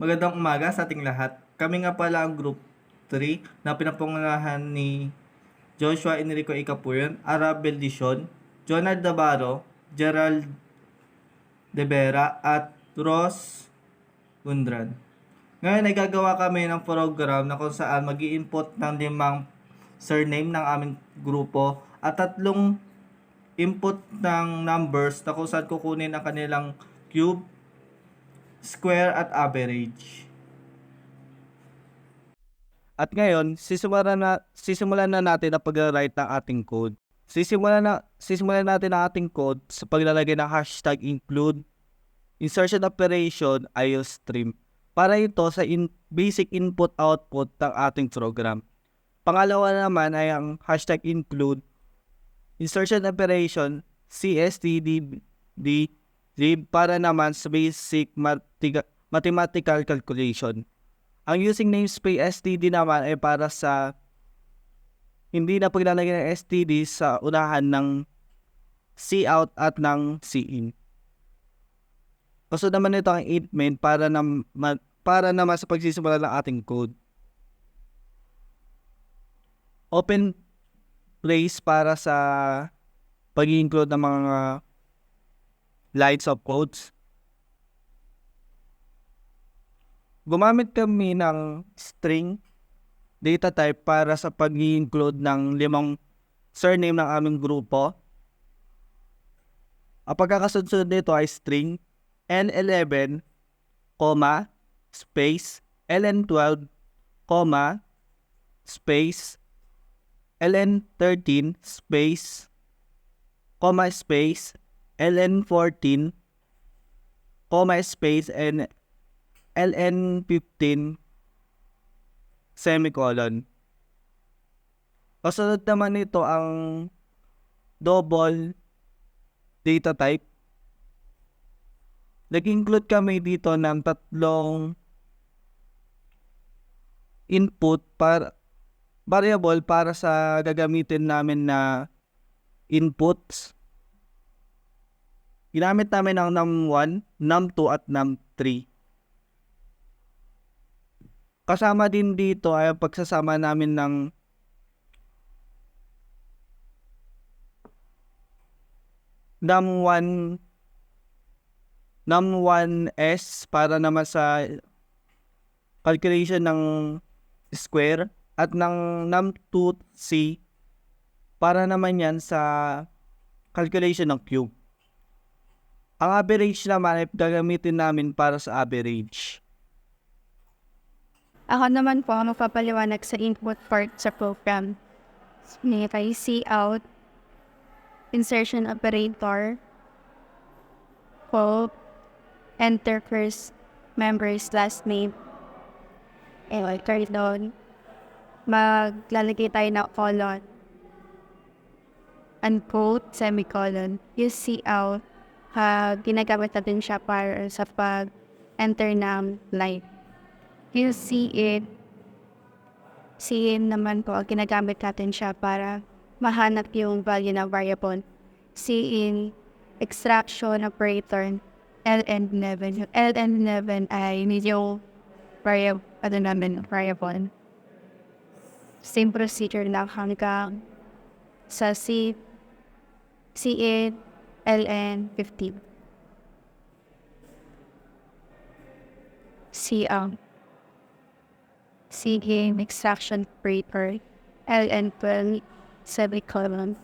Magandang umaga sa ating lahat. Kami nga pala ang Group 3 na pinapangunahan ni Joshua Enrico Icapuyon, Ara Beldicion, Jonard Navarro, Gerald De Vera at Ross Gundran. Ngayon ay gagawa kami ng program na kung saan mag input ng 5 surname ng aming grupo at 3 input ng numbers na kung saan kukunin ang kanilang cube, square at average. At ngayon, sisimulan na natin ang pag-write ng ating code. Sisimulan natin ang ating code sa paglalagay ng hashtag include insertion operation IOStream para ito sa basic input-output ng ating program. Pangalawa naman ay ang hashtag include insertion operation CSTD para naman sa basic mathematical calculation. Ang using namespace STD naman ay para sa hindi na paglalagay ng STD sa unahan ng cout at ng cin. Kasunod naman ito ang int main para naman sa pagsisimula ng ating code. Open brace para sa pag-include ng mga lines of codes. Gumamit kami ng string data type para sa pag-include ng 5 surname ng aming grupo. Ang pagkakasunod nito ay string N11, space LN12, space LN13, space LN14, space and LN15, semicolon. Kasunod naman nito ang double data type. Nag-include kami dito ng 3 input variable para sa gagamitin namin na inputs. Ginamit namin ang num1, num2 at num3. Kasama din dito ay ang pagsasama namin ng num1s para naman sa calculation ng square at ng num2c para naman yan sa calculation ng cube. Ang average naman ay gagamitin namin para sa average. Ako naman po ang magpapaliwanag sa input part sa program. May cout, insertion operator, quote, enter first member's last name. Doon, maglalagay tayo ng colon, unquote, semicolon. Use cout, ginagamit natin siya para sa pag-enter ng line. Yung cin naman po, ginagamit natin siya para mahanap yung value ng variable. Cin extraction operator, ln11. Yung ln11 ay yung variable. Same procedure lang hanggang sa cin ln15. Cin extraction operator, ln12, semicolon.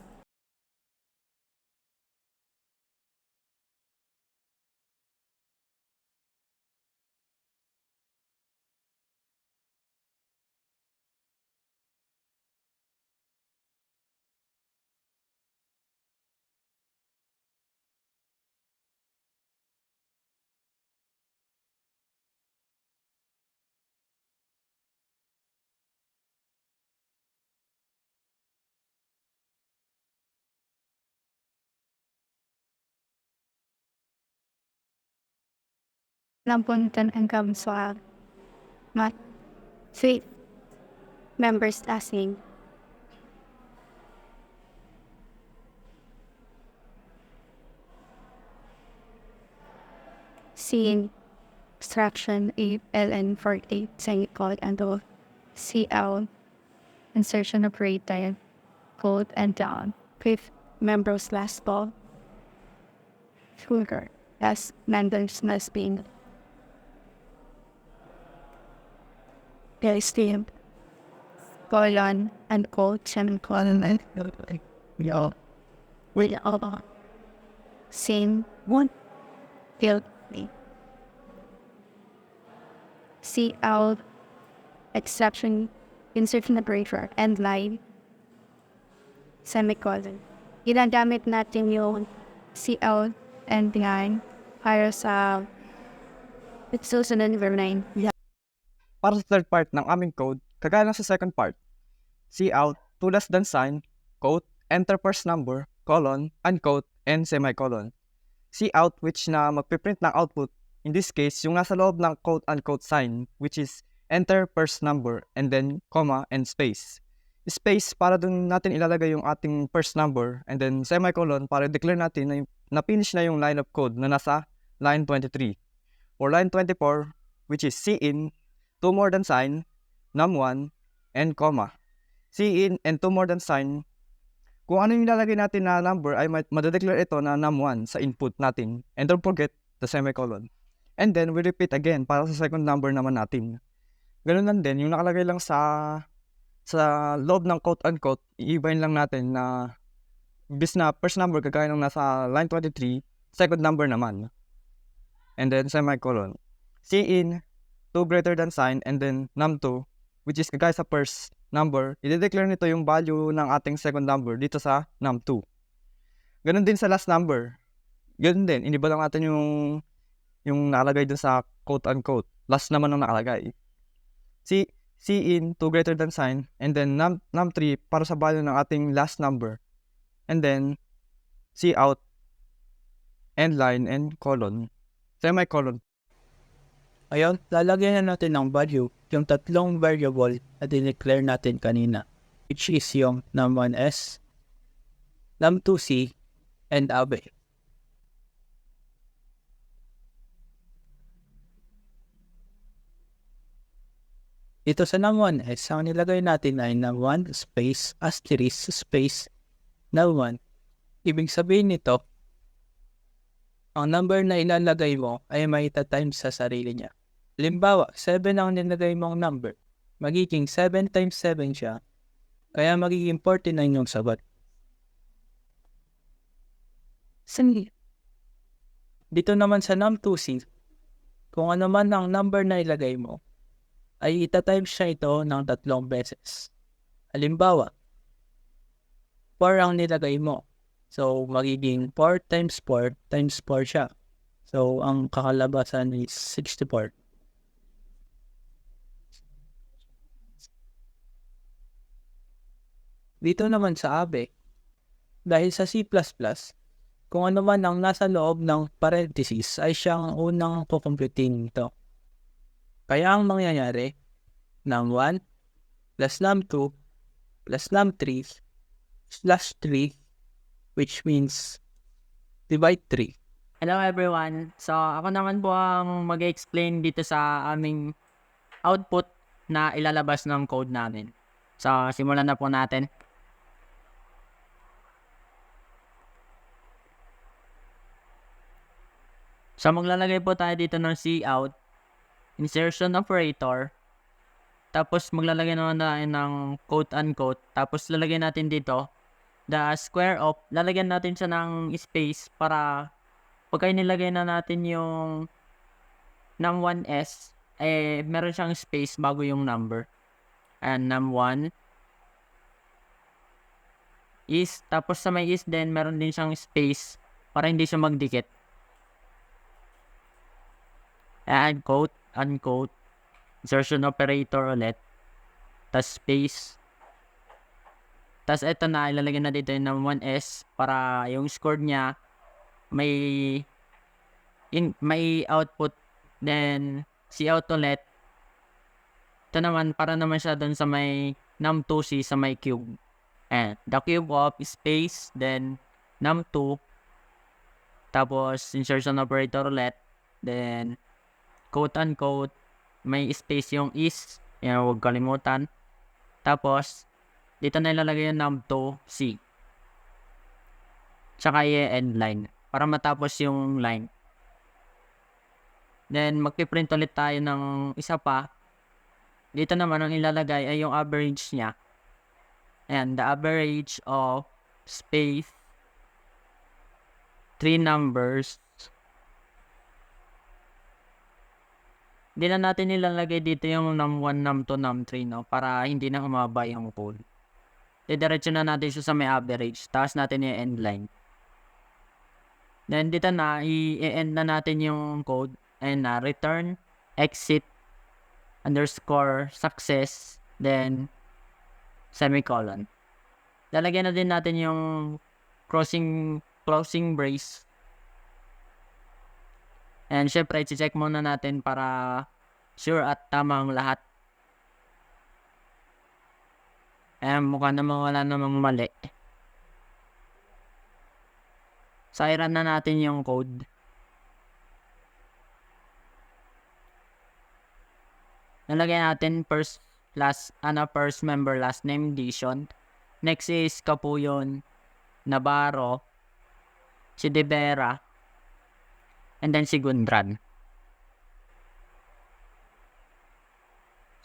Lampuntan hanggang sa three members last name. Cin extraction A ln for 8 semicolon and the CL insertion operator code and down fifth members last ball sugar as members must be steam colon and code semicolon and yo with all same one field me see out exception insertion operator and line semicolon. Ginagamit natin yung CL and line para sa susunod number 9. Para sa third part ng aming code, kagaya lang sa second part, cout, 2 less than sign, quote, enter first number, colon, unquote, and semicolon. Cout which na magpiprint ng output, in this case, yung nasa loob ng quote-unquote sign, which is enter first number, and then comma and space. Space para dun natin ilalagay yung ating first number, and then semicolon para declare natin na finish na yung line of code na nasa line 23. For line 24, which is cin, 2 more than sign, num1, and comma. Cin and 2 more than sign, kung ano yung ilalagay natin na number ay madedeclare ito na num1 sa input natin. And don't forget the semicolon. And then we repeat again para sa second number naman natin. Ganun lang din, yung nakalagay lang sa loob ng quote-unquote, i-ibahin lang natin na bis na first number kagaya nung nasa line 23, second number naman. And then semicolon. Cin, 2 greater than sign, and then num2, which is kagaya sa first number, i-declare nito yung value ng ating second number dito sa num2. Ganun din sa last number. Ganun din, iniba lang natin yung nakalagay dun sa quote-unquote. Last naman ang nakalagay. Cin, 2 greater than sign, and then num3 para sa value ng ating last number. And then, cout, end line, and colon, semicolon. Ayun, lalagyan na natin ng value yung tatlong variable na dineclare natin kanina, which is yung num1s, num2c, and abe. Dito sa num1s, ang nilagay natin ay num1 space asterisk space num1. Ibig sabihin nito, ang number na ilalagay mo ay may times sa sarili niya. Halimbawa, 7 ang nilagay mong number. Magiging 7 times 7 siya. Kaya magiging 49 yung sagot. Dito naman sa num2c, kung ano man ang number na ilagay mo, ay itatimes siya ito ng 3 beses. Halimbawa, 4 ang nilagay mo. So, magiging 4 times 4 times 4 siya. So, ang kakalabasan is 64. Dito naman sa abe, dahil sa C++, kung ano man ang nasa loob ng parenthesis ay siyang unang kukumputin nito. Kaya ang mangyayari, num1 plus num2 plus num3 slash 3, which means divide 3. Hello everyone. So ako naman po ang mag-explain dito sa aming output na ilalabas ng code namin. So simulan na po natin. So maglalagay po tayo dito ng cout, insertion operator, tapos maglalagay naman tayo ng quote-unquote, tapos lalagyan natin dito the square of, lalagyan natin siya ng space para pagka nilagay na natin yung num1s, meron siyang space bago yung number. And num1 is, tapos sa may is din, meron din siyang space para hindi siya magdikit. And quote, unquote, insertion operator ulit, tas space. Tas eto na, ilalagay na dito yung num1s para yung score niya may output, then cout ulit. Ito naman, para naman siya dun sa may num2c sa may cube. And the cube of space, then num2, tapos insertion operator ulit, then quote-unquote, may space yung is, yan, huwag kalimutan. Tapos, dito na ilalagay yung num2c. Tsaka i-end line, para matapos yung line. Then, magpiprint ulit tayo ng isa pa. Dito naman, ang ilalagay ay yung average niya. Ayan, the average of space 3 numbers. Hindi na natin ilalagay dito yung num1, num2, num3, no? Para hindi na humaba yung code. Didiretso na natin siya sa may average. Tapos natin yung end line. Then dito na, i-end na natin yung code. And na, return, exit, underscore, success, then, semicolon. Lalagyan na din natin yung closing brace. And syempre, i-check muna natin para sure at tamang lahat. Mukha namang wala namang mali. So, i-run na natin yung code. Nalagay natin first member last name Dishon. Next is Kapuyon, Navarro, Chidibera, and then si Gundran.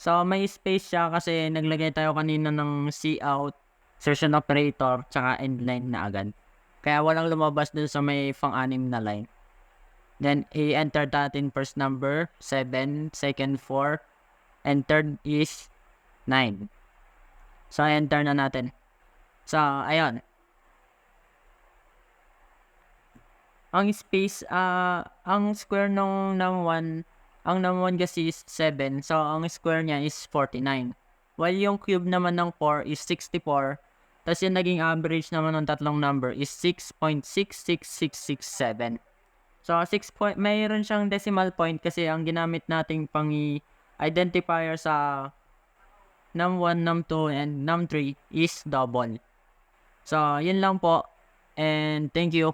So, may space siya kasi naglagay tayo kanina ng cout, insertion operator, tsaka end line na agad. Kaya walang lumabas dun sa may pang-anim na line. Then, i-enter natin first number, 7, second 4, and third is 9. So, enter na natin. So, ayun. Ang space, ang square ng num1, ang num1 kasi is 7. So, ang square niya is 49. While yung cube naman ng 4 is 64. Tapos yung naging average naman ng tatlong number is 6.66667. So, mayroon siyang decimal point kasi ang ginamit nating pang-identifier sa num1, num2, and num3 is double. So, yun lang po. And thank you.